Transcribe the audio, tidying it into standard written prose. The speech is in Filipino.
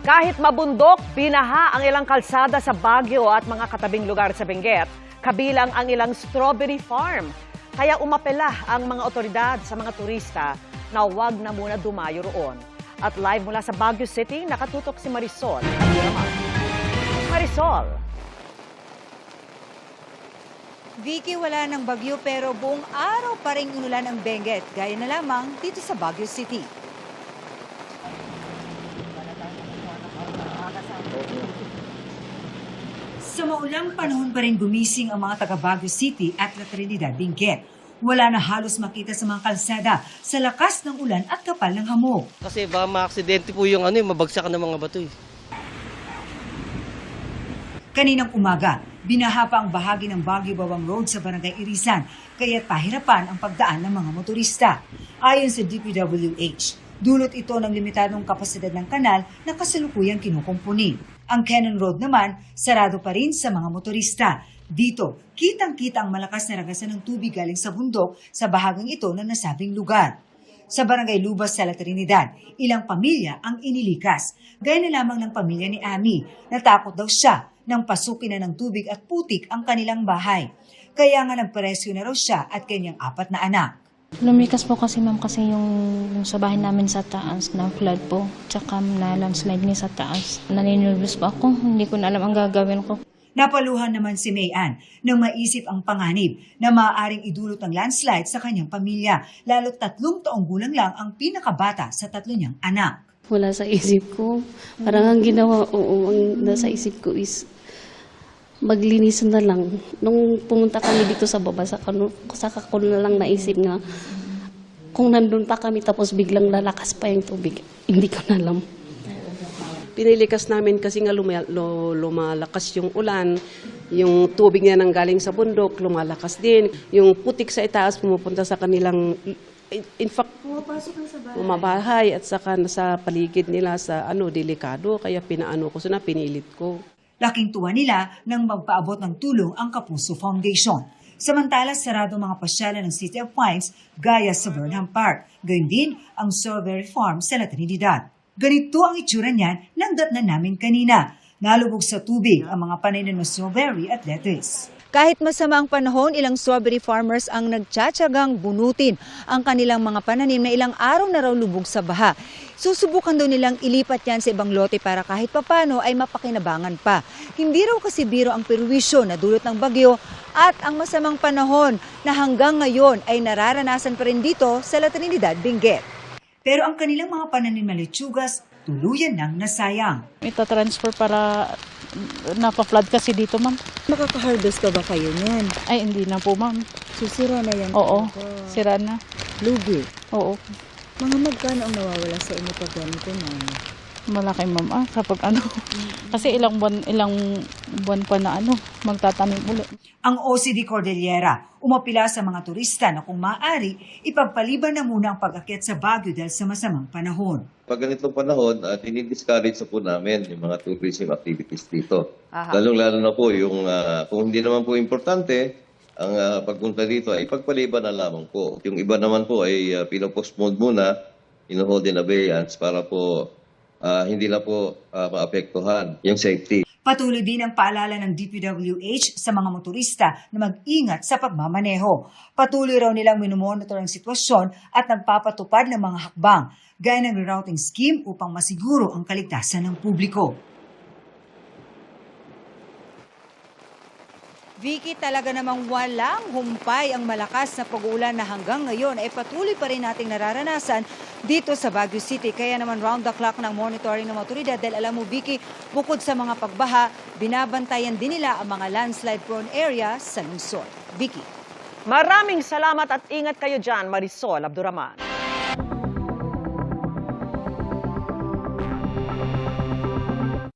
Kahit mabundok, binaha ang ilang kalsada sa Baguio at mga katabing lugar sa Benguet, kabilang ang ilang strawberry farm. Kaya umapela ang mga otoridad sa mga turista na huwag na muna dumayo roon. At live mula sa Baguio City, nakatutok si Marisol. Marisol. Vicky, wala ng bagyo pero buong araw pa rin inulan ang Benguet. Gaya na lamang dito sa Baguio City. Sa maulang panahon pa rin gumising ang mga taga Baguio City at La Trinidad, Benguet. Wala na halos makita sa mga kalsada sa lakas ng ulan at kapal ng hamog. Kasi baka ma-aksidente po yung mabagsakan ng mga bato eh. Kaninang umaga, binaha pa ang bahagi ng Baguio Bawang Road sa Barangay Irisan, kaya pahirapan ang pagdaan ng mga motorista. Ayon sa DPWH, dulot ito ng limitadong kapasidad ng kanal na kasalukuyang kinukumpuni. Ang Cannon Road naman, sarado pa rin sa mga motorista. Dito, kitang-kita ang malakas na ragasan ng tubig galing sa bundok sa bahagang ito ng nasabing lugar. Sa Barangay Lubas sa La Trinidad, ilang pamilya ang inilikas. Gaya na lamang ng pamilya ni Ami. Natakot daw siya nang pasukin na ng tubig at putik ang kanilang bahay. Kaya nga nagparesyo na raw siya at kanyang 4 na anak. Lumikas po kasi ma'am kasi yung sa bahay namin sa taas na flood po. Tsaka na landslide niya sa taas. Naninulbos po ako. Hindi ko na alam ang gagawin ko. Napaluhan naman si Mayan nang maisip ang panganib na maaaring idulot ng landslide sa kanyang pamilya. Lalo't 3 taong gulang lang ang pinakabata sa 3 niyang anak. Wala sa isip ko. Parang ang ginawa, ang nasa isip ko is maglinis na lang. Nung pumunta kami dito sa baba, saka ko na lang naisip nga, kung nandun pa kami tapos biglang lalakas pa yung tubig, hindi ko na alam. Pinilikas namin kasi nga lumalakas yung ulan, yung tubig niya nang galing sa bundok, lumalakas din. Yung putik sa itaas pumupunta sa kanilang, in fact, bumabahay at saka sa paligid nila sa delikado, kaya pinilit ko. Laking tuwa nila nang magpaabot ng tulong ang Kapuso Foundation. Samantala, sarado mga pasyalan ng City of Pines gaya sa Burnham Park. Gayun din ang strawberry farm sa La Trinidad. Ganito ang itsura niyan ng datnan namin kanina. Nalubog sa tubig ang mga pananim ng strawberry at lettuce. Kahit masama ang panahon, ilang strawberry farmers ang nagtsatsagang bunutin ang kanilang mga pananim na ilang araw na raw lubog sa baha. Susubukan daw nilang ilipat yan sa ibang lote para kahit papano ay mapakinabangan pa. Hindi raw kasi biro ang perwisyo na dulot ng bagyo at ang masamang panahon na hanggang ngayon ay nararanasan pa rin dito sa La Trinidad, Benguet. Pero ang kanilang mga pananim na lechugas, tuluyan nang nasayang. Ita-transfer para napa-flood kasi dito ma'am. Makaka-harvest ka ba kayo niyan? Ay hindi na po ma'am. Susira na yan. Oo, sira na. Lugi. Oo, Mga magkano ang nawawala sa inyo pag ganito na? malaki ma'am kapag Kasi ilang buwan pa na magtatanim ulit. Ang OCD Cordillera umapila sa mga turista na kung maaari, ipagpaliban na muna ang pag-akyat sa Baguio dahil sa masamang panahon. Pag ganitong panahon, dinidiscourage po namin yung mga tourism activities dito. Lalong-lalo na po yung kung hindi naman po importante, ang pagpunta dito ay pagpaliban na lamang po. Yung iba naman po ay pinapostpone muna, ino-hold in abeyance para po hindi na po maapektuhan yung safety. Patuloy din ang paalala ng DPWH sa mga motorista na mag-ingat sa pagmamaneho. Patuloy raw nilang minomonitor ang sitwasyon at nagpapatupad ng mga hakbang, gaya ng rerouting scheme upang masiguro ang kaligtasan ng publiko. Vicky, talaga namang walang humpay ang malakas na pag-uulan na hanggang ngayon ay patuloy pa rin nating nararanasan dito sa Baguio City. Kaya naman round the clock ng monitoring ng otoridad dahil alam mo Vicky, bukod sa mga pagbaha, binabantayan din nila ang mga landslide prone area sa lungsod. Vicky. Maraming salamat at ingat kayo dyan, Marisol Abduraman.